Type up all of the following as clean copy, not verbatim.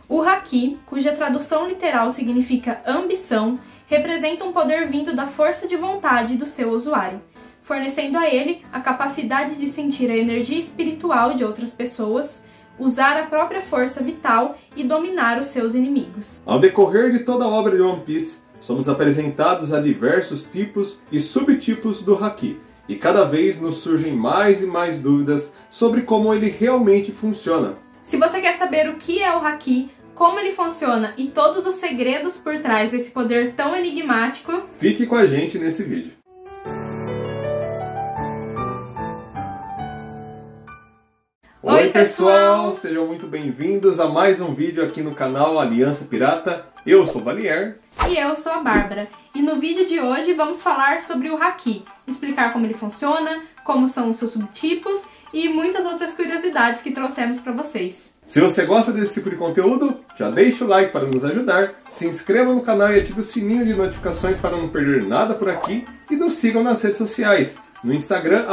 O Haki, cuja tradução literal significa ambição, representa um poder vindo da força de vontade do seu usuário, fornecendo a ele a capacidade de sentir a energia espiritual de outras pessoas, usar a própria força vital e dominar os seus inimigos. Ao decorrer de toda a obra de One Piece, somos apresentados a diversos tipos e subtipos do Haki, e cada vez nos surgem mais e mais dúvidas sobre como ele realmente funciona. Se você quer saber o que é o Haki, como ele funciona e todos os segredos por trás desse poder tão enigmático, fique com a gente nesse vídeo. Oi pessoal, sejam muito bem-vindos a mais um vídeo aqui no canal Aliança Pirata. Eu sou o Valier. E eu sou a Bárbara. E no vídeo de hoje vamos falar sobre o Haki, explicar como ele funciona, como são os seus subtipos e muitas outras curiosidades que trouxemos para vocês. Se você gosta desse tipo de conteúdo, já deixa o like para nos ajudar, se inscreva no canal e ative o sininho de notificações para não perder nada por aqui e nos sigam nas redes sociais. No Instagram,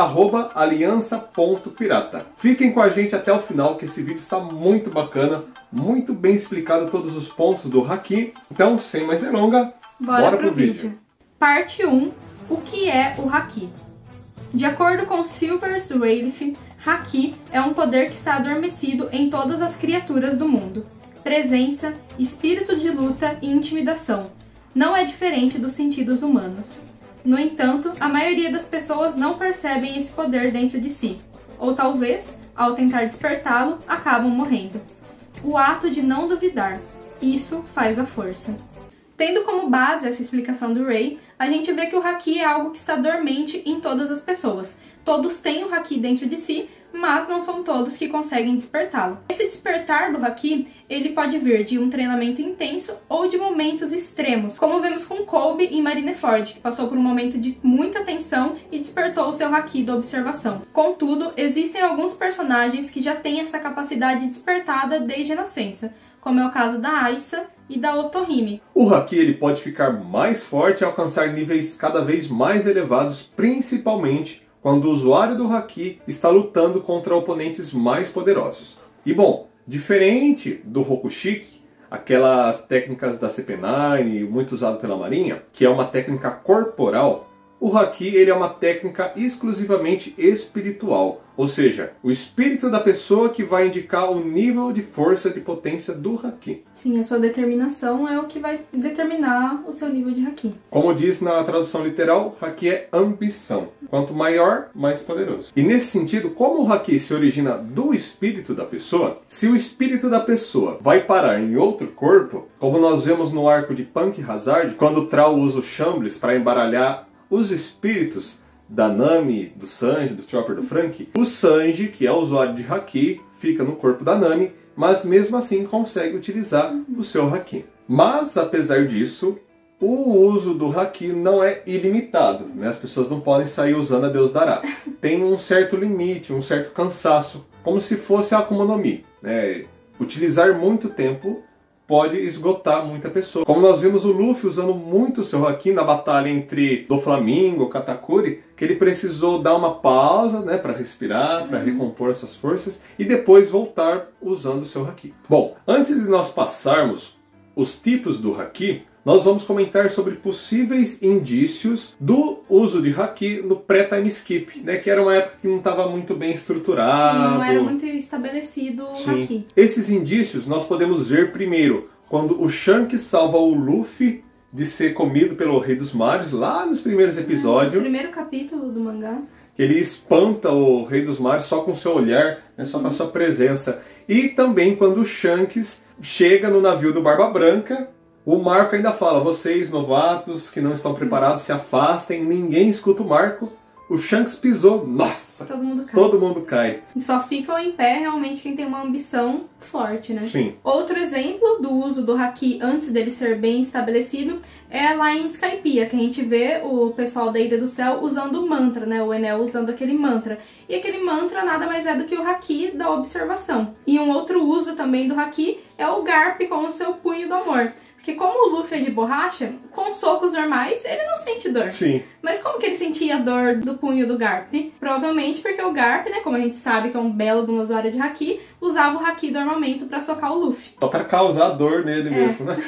@aliança.pirata. Fiquem com a gente até o final, que esse vídeo está muito bacana, muito bem explicado todos os pontos do Haki. Então, sem mais delongas, bora pro vídeo. Parte 1. O que é o Haki? De acordo com Silvers Rayleigh, Haki é um poder que está adormecido em todas as criaturas do mundo. Presença, espírito de luta e intimidação. Não é diferente dos sentidos humanos. No entanto, a maioria das pessoas não percebem esse poder dentro de si, ou talvez, ao tentar despertá-lo, acabam morrendo. O ato de não duvidar, isso faz a força. Tendo como base essa explicação do Ray, a gente vê que o Haki é algo que está dormente em todas as pessoas. Todos têm o Haki dentro de si, mas não são todos que conseguem despertá-lo. Esse despertar do Haki, ele pode vir de um treinamento intenso ou de momentos extremos, como vemos com Kobe em Marineford, que passou por um momento de muita tensão e despertou o seu Haki da observação. Contudo, existem alguns personagens que já têm essa capacidade despertada desde a nascença, como é o caso da Aisa e da Otohime. O Haki ele pode ficar mais forte e alcançar níveis cada vez mais elevados, principalmente quando o usuário do Haki está lutando contra oponentes mais poderosos. E bom, diferente do Rokushiki, aquelas técnicas da CP9, muito usado pela Marinha, que é uma técnica corporal, o Haki ele é uma técnica exclusivamente espiritual, ou seja, o espírito da pessoa que vai indicar o nível de força de potência do Haki. Sim, a sua determinação é o que vai determinar o seu nível de Haki. Como diz na tradução literal, Haki é ambição. Quanto maior, mais poderoso. E nesse sentido, como o Haki se origina do espírito da pessoa, se o espírito da pessoa vai parar em outro corpo, como nós vemos no arco de Punk Hazard, quando o Troll usa o Shambles para embaralhar os espíritos da Nami, do Sanji, do Chopper, do Franky, o Sanji, que é o usuário de Haki, fica no corpo da Nami, mas mesmo assim consegue utilizar o seu Haki. Mas, apesar disso, o uso do Haki não é ilimitado, né? As pessoas não podem sair usando a Deus dará. Tem um certo limite, um certo cansaço, como se fosse a Akuma no Mi, né? Utilizar muito tempo pode esgotar muita pessoa. Como nós vimos o Luffy usando muito o seu Haki na batalha entre Doflamingo e Katakuri, que ele precisou dar uma pausa, né, para respirar, para recompor suas forças e depois voltar usando o seu Haki. Bom, antes de nós passarmos os tipos do Haki, nós vamos comentar sobre possíveis indícios do uso de Haki no pré-time skip, né? Que era uma época que não estava muito bem estruturado. Sim, não era muito estabelecido o Haki. Esses indícios nós podemos ver primeiro quando o Shanks salva o Luffy de ser comido pelo Rei dos Mares, lá nos primeiros episódios. No primeiro capítulo do mangá. Ele espanta o Rei dos Mares só com seu olhar, né, só com a sua presença. E também quando o Shanks chega no navio do Barba Branca, o Marco ainda fala: vocês novatos que não estão preparados se afastem, ninguém escuta o Marco. O Shanks pisou, nossa, todo mundo cai. E só ficam em pé realmente quem tem uma ambição forte, né? Sim. Outro exemplo do uso do Haki antes dele ser bem estabelecido é lá em Skypiea, que a gente vê o pessoal da Ilha do Céu usando o mantra, né? O Enel usando aquele mantra. E aquele mantra nada mais é do que o Haki da observação. E um outro uso também do Haki é o Garp com o seu punho do amor. Porque como o Luffy é de borracha, com socos normais ele não sente dor. Sim. Mas como que ele sentia a dor do punho do Garp? Provavelmente porque o Garp, né, como a gente sabe que é um belo de um usuário de Haki, usava o Haki do armamento pra socar o Luffy. Só para causar dor nele mesmo, né?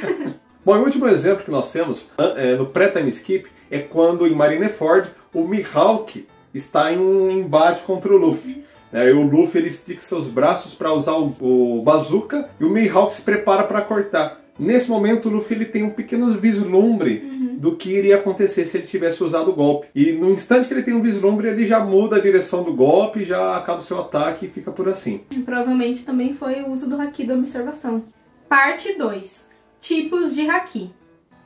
Bom, o último exemplo que nós temos no pré-time skip é quando em Marineford o Mihawk está em um embate contra o Luffy. O Luffy ele estica seus braços para usar o bazooka e o Mihawk se prepara para cortar. Nesse momento o Luffy ele tem um pequeno vislumbre do que iria acontecer se ele tivesse usado o golpe. E no instante que ele tem um vislumbre, ele já muda a direção do golpe, já acaba o seu ataque e fica por assim. E provavelmente também foi o uso do Haki da observação. Parte 2. Tipos de Haki.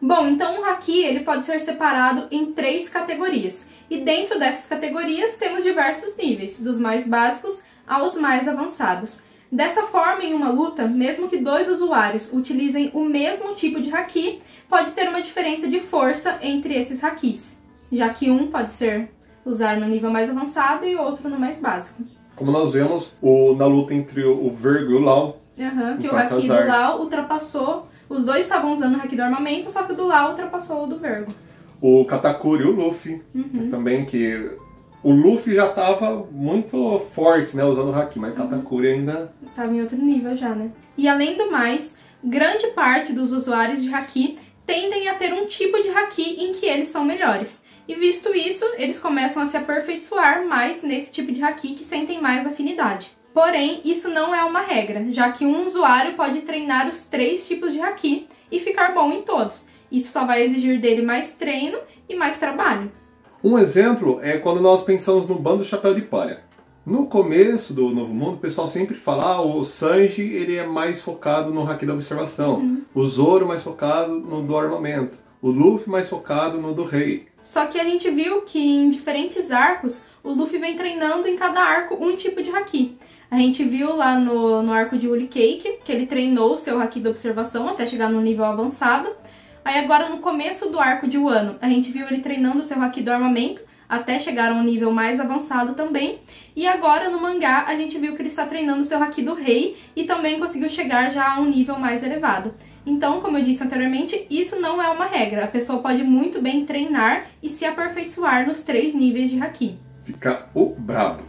Bom, então o Haki ele pode ser separado em 3 categorias. E dentro dessas categorias temos diversos níveis, dos mais básicos aos mais avançados. Dessa forma, em uma luta, mesmo que 2 usuários utilizem o mesmo tipo de Haki, pode ter uma diferença de força entre esses Hakis, já que um pode ser usar no nível mais avançado e outro no mais básico. Como nós vemos na luta entre o Vergo e o Lau. Que o Haki do Lau ultrapassou, os dois estavam usando o Haki do armamento, só que o do Lau ultrapassou o do Vergo. O Katakuri e o Luffy, também que... O Luffy já estava muito forte, né, usando o Haki, mas o Katakuri ainda... Estava em outro nível já, né? E além do mais, grande parte dos usuários de Haki tendem a ter um tipo de Haki em que eles são melhores. E visto isso, eles começam a se aperfeiçoar mais nesse tipo de Haki que sentem mais afinidade. Porém, isso não é uma regra, já que um usuário pode treinar os 3 tipos de Haki e ficar bom em todos. Isso só vai exigir dele mais treino e mais trabalho. Um exemplo é quando nós pensamos no Bando Chapéu de Palha. No começo do Novo Mundo, o pessoal sempre fala o Sanji ele é mais focado no Haki da observação, o Zoro mais focado no do armamento, o Luffy mais focado no do rei. Só que a gente viu que em diferentes arcos, o Luffy vem treinando em cada arco um tipo de Haki. A gente viu lá no arco de Woolly Cake que ele treinou o seu Haki da observação até chegar no nível avançado. Aí agora no começo do arco de Wano, a gente viu ele treinando o seu Haki do armamento até chegar a um nível mais avançado também. E agora no mangá a gente viu que ele está treinando o seu Haki do rei e também conseguiu chegar já a um nível mais elevado. Então, como eu disse anteriormente, isso não é uma regra. A pessoa pode muito bem treinar e se aperfeiçoar nos 3 níveis de Haki. Fica o brabo.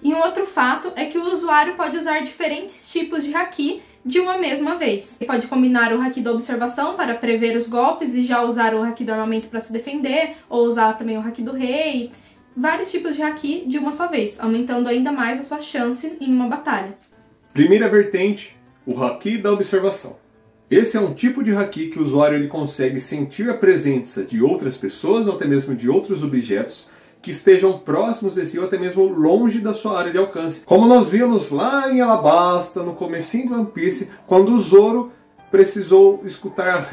E um outro fato é que o usuário pode usar diferentes tipos de Haki de uma mesma vez. Ele pode combinar o Haki da observação para prever os golpes e já usar o Haki do armamento para se defender, ou usar também o Haki do rei. Vários tipos de Haki de uma só vez, aumentando ainda mais a sua chance em uma batalha. Primeira vertente, o Haki da observação. Esse é um tipo de Haki que o usuário ele consegue sentir a presença de outras pessoas ou até mesmo de outros objetos que estejam próximos de si ou até mesmo longe da sua área de alcance. Como nós vimos lá em Alabasta, no comecinho do One Piece, quando o Zoro precisou escutar a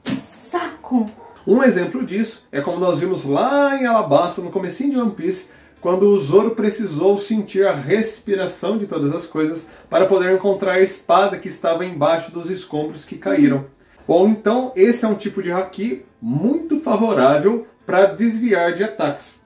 Saco! Um exemplo disso é como nós vimos lá em Alabasta, no comecinho de One Piece, quando o Zoro precisou sentir a respiração de todas as coisas para poder encontrar a espada que estava embaixo dos escombros que caíram. Bom, então esse é um tipo de Haki muito favorável para desviar de ataques.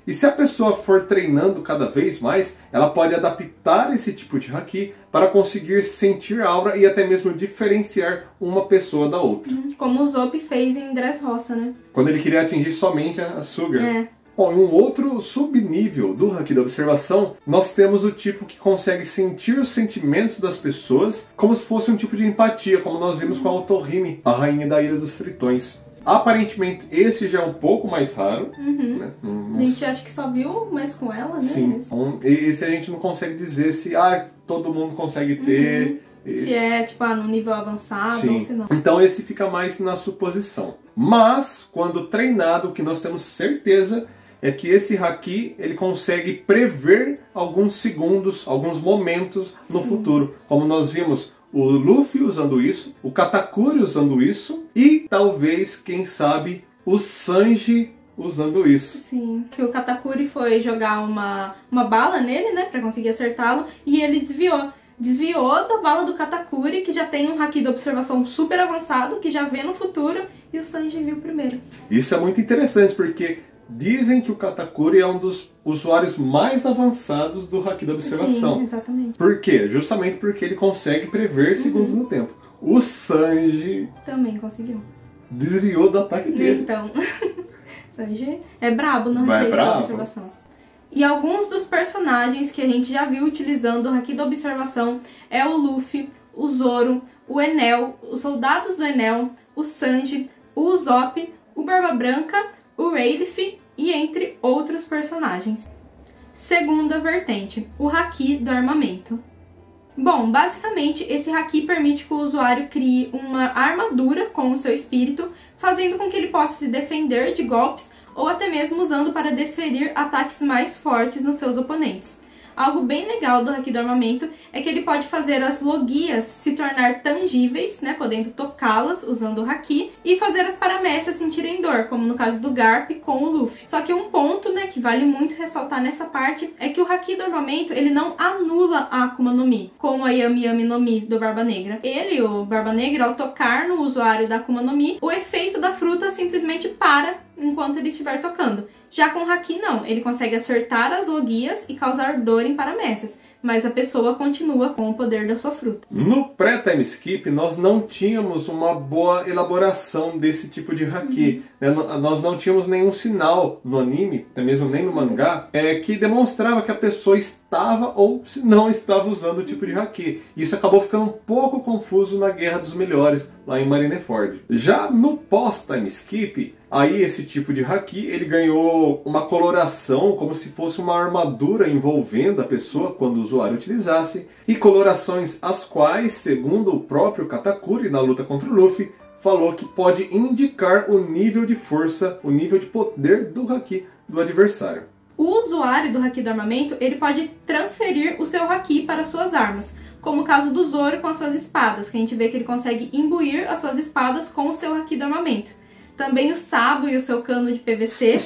E se a pessoa for treinando cada vez mais, ela pode adaptar esse tipo de Haki para conseguir sentir a aura e até mesmo diferenciar uma pessoa da outra. Como o Zop fez em Dressrosa, né? Quando ele queria atingir somente a Sugar. Bom, em um outro subnível do Haki da observação, nós temos o tipo que consegue sentir os sentimentos das pessoas como se fosse um tipo de empatia, como nós vimos com a Otohime, a rainha da Ilha dos Tritões. Aparentemente, esse já é um pouco mais raro. Né? A gente acha que só viu mais com ela, né? Sim. Esse a gente não consegue dizer se todo mundo consegue ter. Se é, tipo, no nível avançado. Sim. Ou se não. Então esse fica mais na suposição. Mas, quando treinado, o que nós temos certeza é que esse Haki ele consegue prever alguns segundos, alguns momentos no futuro. Como nós vimos o Luffy usando isso, o Katakuri usando isso e talvez, quem sabe, o Sanji usando isso. Sim, que o Katakuri foi jogar uma bala nele, né, pra conseguir acertá-lo, e ele desviou da bala do Katakuri, que já tem um Haki de observação super avançado, que já vê no futuro, e o Sanji viu primeiro. Isso é muito interessante, porque dizem que o Katakuri é um dos usuários mais avançados do Haki da observação. Sim, exatamente. Por quê? Justamente porque ele consegue prever segundos no tempo. O Sanji também conseguiu. desviou do ataque dele. Então, Sanji é brabo no Vai haki da brabo. observação. E alguns dos personagens que a gente já viu utilizando o haki da observação é o Luffy, o Zoro, o Enel, os soldados do Enel, o Sanji, o Usopp, o Barba Branca, o Rayleigh e entre outros personagens. Segunda vertente, o haki do armamento. Bom, basicamente esse haki permite que o usuário crie uma armadura com o seu espírito, fazendo com que ele possa se defender de golpes ou até mesmo usando para desferir ataques mais fortes nos seus oponentes. Algo bem legal do haki do armamento é que ele pode fazer as logias se tornar tangíveis, né, podendo tocá-las usando o haki, e fazer as paramécias sentirem dor, como no caso do Garp com o Luffy. Só que um ponto, né, que vale muito ressaltar nessa parte é que o haki do armamento ele não anula a Akuma no Mi, como a Yami Yami no Mi do Barba Negra. Ele, o Barba Negra, ao tocar no usuário da Akuma no Mi, o efeito da fruta simplesmente para enquanto ele estiver tocando. Já com o haki não, ele consegue acertar as logias e causar dor em paramécias, mas a pessoa continua com o poder da sua fruta. No pré-time skip, nós não tínhamos uma boa elaboração desse tipo de haki. Né? Nós não tínhamos nenhum sinal no anime, até mesmo nem no mangá, que demonstrava que a pessoa estava ou se não estava usando o tipo de haki. Isso acabou ficando um pouco confuso na Guerra dos Melhores, lá em Marineford. Já no pós-time skip, aí esse tipo de haki, ele ganhou uma coloração como se fosse uma armadura envolvendo a pessoa quando o usuário utilizasse, e colorações as quais, segundo o próprio Katakuri na luta contra o Luffy, falou que pode indicar o nível de força, o nível de poder do haki do adversário. O usuário do haki do armamento, ele pode transferir o seu haki para suas armas, como o caso do Zoro com as suas espadas, que a gente vê que ele consegue imbuir as suas espadas com o seu haki do armamento. Também o Sabo e o seu cano de PVC,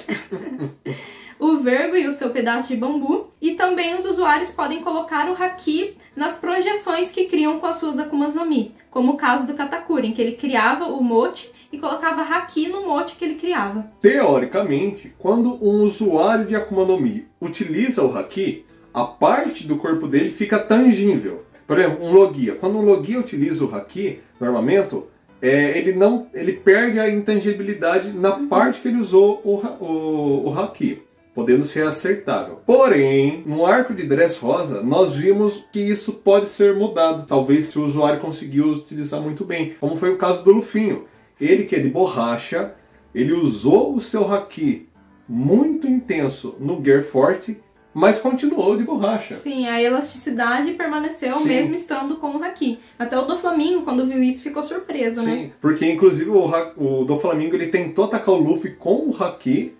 o Vergo e o seu pedaço de bambu, e também os usuários podem colocar o haki nas projeções que criam com as suas Akumas no Mi, como o caso do Katakuri, em que ele criava o mote e colocava haki no mote que ele criava. Teoricamente, quando um usuário de Akuma no Mi utiliza o haki, a parte do corpo dele fica tangível. Por exemplo, um Logia. Quando um Logia utiliza o haki no armamento, ele perde a intangibilidade na parte que ele usou o haki, podendo ser acertável. Porém, no arco de Dressrosa, nós vimos que isso pode ser mudado, talvez se o usuário conseguiu utilizar muito bem, como foi o caso do Lufinho. Ele, que é de borracha, ele usou o seu haki muito intenso no Gear Forte, mas continuou de borracha. Sim, a elasticidade permaneceu Sim. mesmo estando com o haki. Até o Doflamingo, quando viu isso, ficou surpreso, né? Sim, porque inclusive o Doflamingo ele tentou atacar o Luffy com o haki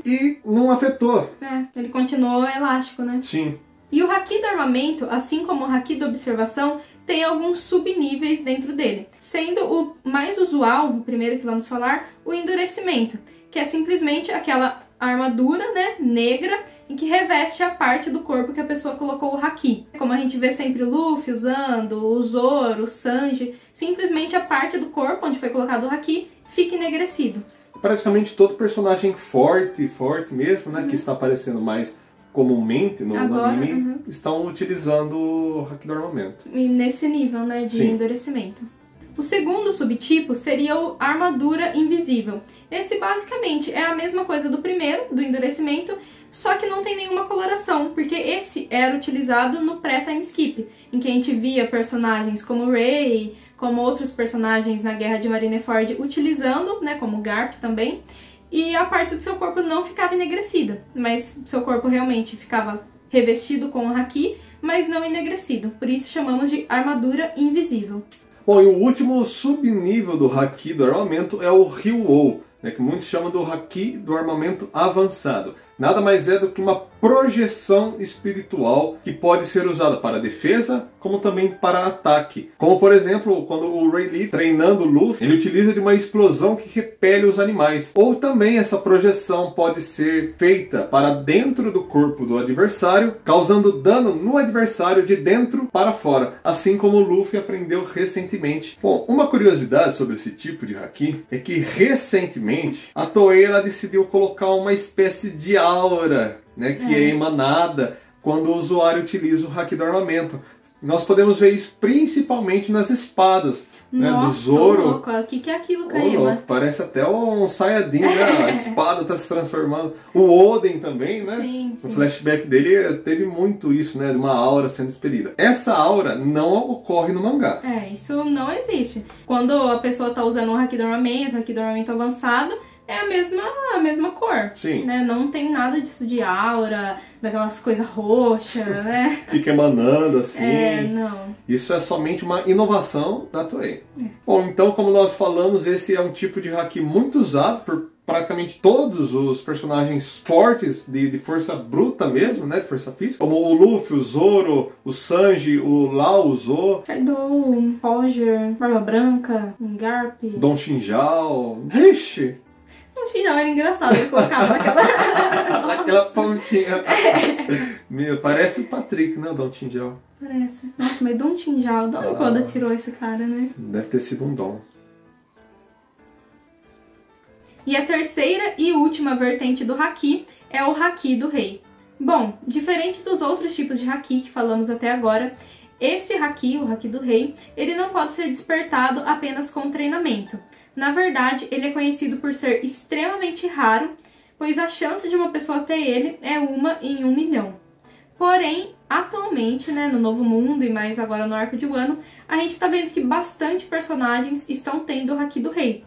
e não afetou. Ele continuou elástico, né? Sim. E o haki do armamento, assim como o haki da observação, tem alguns subníveis dentro dele, sendo o mais usual, o primeiro que vamos falar, o endurecimento, que é simplesmente aquela armadura, né, negra, em que reveste a parte do corpo que a pessoa colocou o haki. Como a gente vê sempre o Luffy usando, o Zoro, o Sanji, simplesmente a parte do corpo onde foi colocado o haki fica enegrecido. Praticamente todo personagem forte mesmo, né, que está aparecendo mais comumente no anime, estão utilizando o haki do armamento. E nesse nível, né, de endurecimento. O segundo subtipo seria o armadura invisível. Esse basicamente é a mesma coisa do primeiro, do endurecimento, só que não tem nenhuma coloração, porque esse era utilizado no pré-time skip, em que a gente via personagens como Ray, como outros personagens na Guerra de Marineford utilizando, né, como Garp também, e a parte do seu corpo não ficava enegrecida, mas seu corpo realmente ficava revestido com o haki, mas não enegrecido, por isso chamamos de armadura invisível. Bom, e o último subnível do haki do armamento é o Ryuou, né, que muitos chamam do haki do armamento avançado. Nada mais é do que uma projeção espiritual que pode ser usada para defesa, como também para ataque. Como, por exemplo, quando o Rayleigh, treinando o Luffy, ele utiliza de uma explosão que repele os animais. Ou também essa projeção pode ser feita para dentro do corpo do adversário, causando dano no adversário de dentro para fora, assim como o Luffy aprendeu recentemente. Bom, uma curiosidade sobre esse tipo de haki é que recentemente a Toei ela decidiu colocar uma espécie de aura, né, que é emanada quando o usuário utiliza o haki do armamento. Nós podemos ver isso principalmente nas espadas, né, Nossa, do Zoro. louco, o que é aquilo, Ô, Caíma? louco, parece até um Saiyajin, né? A espada tá se transformando. O Oden também, né? Sim, O sim. flashback dele teve muito isso, né? De uma aura sendo expelida. Essa aura não ocorre no mangá. Isso não existe. Quando a pessoa tá usando um haki do armamento avançado, é a mesma cor. Sim. Né? Não tem nada disso de aura, daquelas coisas roxas, né? Fica emanando assim. Não. Isso é somente uma inovação da Toei. Bom, então, como nós falamos, esse é um tipo de haki muito usado por praticamente todos os personagens fortes de força bruta mesmo, né? De força física. Como o Luffy, o Zoro, o Sanji, o Lau, o Zo. Kaido, Roger, Barba Branca, Garp. Don Shinjao. Vixe! No final era engraçado, ele colocava Naquela pontinha. Meu, parece o Patrick, né? O Don Shinjao. Parece. Nossa, mas Don Shinjao, de onde quando tirou esse cara, né? Deve ter sido um dom. E a terceira e última vertente do haki é o haki do rei. Bom, diferente dos outros tipos de haki que falamos até agora, esse haki, o haki do rei, ele não pode ser despertado apenas com treinamento. Na verdade, ele é conhecido por ser extremamente raro, pois a chance de uma pessoa ter ele é 1 em 1 milhão. Porém, atualmente, né, no Novo Mundo e mais agora no Arco de Wano, a gente tá vendo que bastante personagens estão tendo o haki do rei.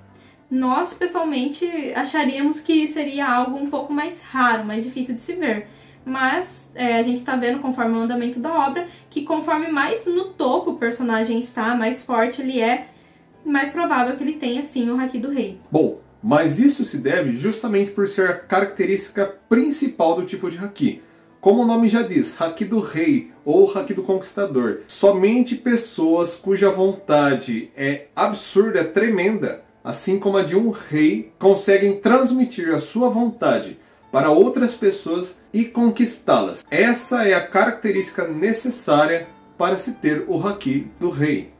Nós, pessoalmente, acharíamos que seria algo um pouco mais raro, mais difícil de se ver. Mas a gente tá vendo, conforme o andamento da obra, que conforme mais no topo o personagem está, mais forte ele é, mais provável que ele tenha, sim, o haki do rei. Bom, mas isso se deve justamente por ser a característica principal do tipo de haki. Como o nome já diz, haki do rei ou haki do conquistador. Somente pessoas cuja vontade é absurda, é tremenda, assim como a de um rei, conseguem transmitir a sua vontade para outras pessoas e conquistá-las. Essa é a característica necessária para se ter o haki do rei.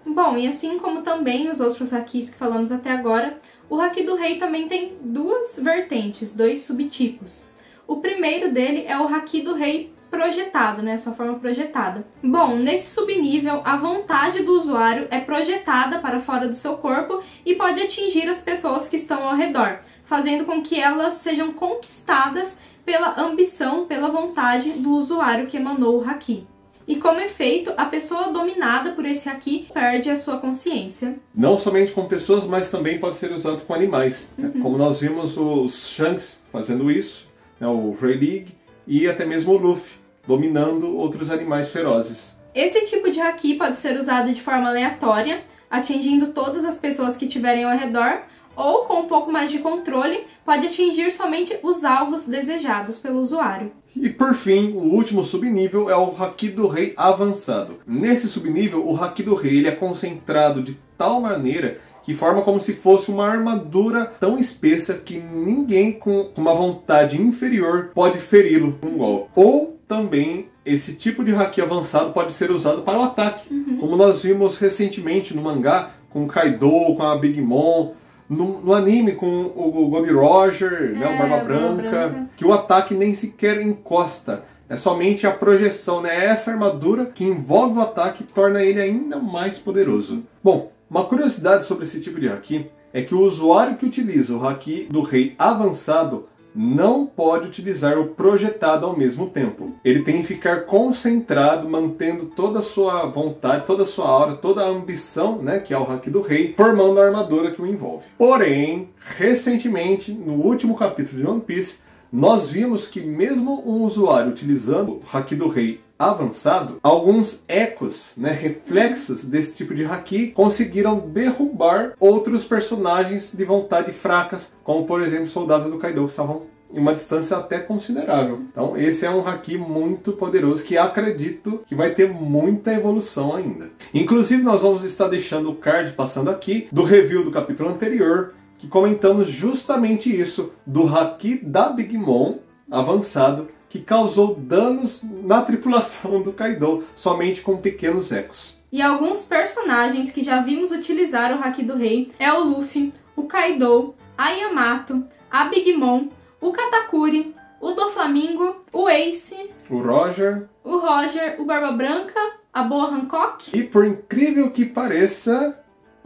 Bom, e assim como também os outros hakis que falamos até agora, o haki do rei também tem duas vertentes, dois subtipos. O primeiro dele é o haki do rei projetado, né, sua forma projetada. Bom, nesse subnível, a vontade do usuário é projetada para fora do seu corpo e pode atingir as pessoas que estão ao redor, fazendo com que elas sejam conquistadas pela ambição, pela vontade do usuário que emanou o haki. E como efeito, a pessoa dominada por esse haki perde a sua consciência. Não somente com pessoas, mas também pode ser usado com animais. Como nós vimos os Shanks fazendo isso, né, o Rayleigh e até mesmo o Luffy, dominando outros animais ferozes. Esse tipo de haki pode ser usado de forma aleatória, atingindo todas as pessoas que estiverem ao redor, ou com um pouco mais de controle, pode atingir somente os alvos desejados pelo usuário. E por fim, o último subnível é o haki do rei avançado. Nesse subnível, o haki do rei ele é concentrado de tal maneira que forma como se fosse uma armadura tão espessa que ninguém com uma vontade inferior pode feri-lo com um golpe. Ou também esse tipo de haki avançado pode ser usado para o ataque, como nós vimos recentemente no mangá com o Kaido, com a Big Mom, no anime com o Gold Roger, né, o Barba Branca, que o ataque nem sequer encosta. É somente a projeção, né? Essa armadura que envolve o ataque e torna ele ainda mais poderoso. Bom, uma curiosidade sobre esse tipo de haki é que o usuário que utiliza o haki do rei avançado não pode utilizar o projetado ao mesmo tempo. Ele tem que ficar concentrado, mantendo toda a sua vontade, toda a sua aura, toda a ambição, né, que é o haki do rei, formando a armadura que o envolve. Porém, recentemente, no último capítulo de One Piece, nós vimos que mesmo um usuário utilizando o haki do rei avançado, alguns ecos, né, reflexos desse tipo de haki conseguiram derrubar outros personagens de vontade fracas, como por exemplo soldados do Kaido que estavam em uma distância até considerável. Então esse é um haki muito poderoso que acredito que vai ter muita evolução ainda. Inclusive nós vamos estar deixando o card passando aqui do review do capítulo anterior, que comentamos justamente isso, do haki da Big Mom avançado, que causou danos na tripulação do Kaido, somente com pequenos ecos. E alguns personagens que já vimos utilizar o haki do rei é o Luffy, o Kaido, a Yamato, a Big Mom, o Katakuri, o Doflamingo, o Ace, o Roger, o Barba Branca, a Boa Hancock e por incrível que pareça,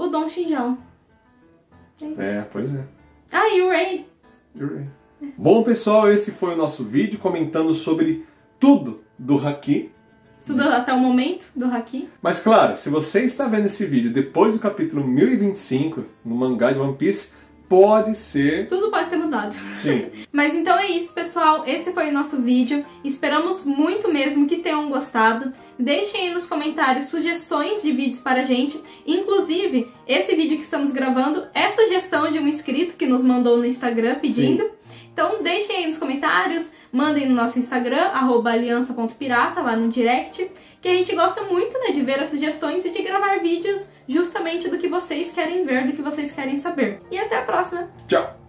o Don Xinjiao. É, pois é. Ah, e o Rey. Bom, pessoal, esse foi o nosso vídeo comentando sobre tudo do Haki. Tudo até o momento do Haki. Mas claro, se você está vendo esse vídeo depois do capítulo 1025 no mangá de One Piece, pode ser... Tudo pode ter mudado. Sim. Mas então é isso, pessoal. Esse foi o nosso vídeo. Esperamos muito mesmo que tenham gostado. Deixem aí nos comentários sugestões de vídeos para a gente. Inclusive, esse vídeo que estamos gravando é sugestão de um inscrito que nos mandou no Instagram pedindo. Sim. Então deixem aí nos comentários, mandem no nosso Instagram, @aliança.pirata, lá no direct, que a gente gosta muito, né, de ver as sugestões e de gravar vídeos justamente do que vocês querem ver, do que vocês querem saber. E até a próxima! Tchau!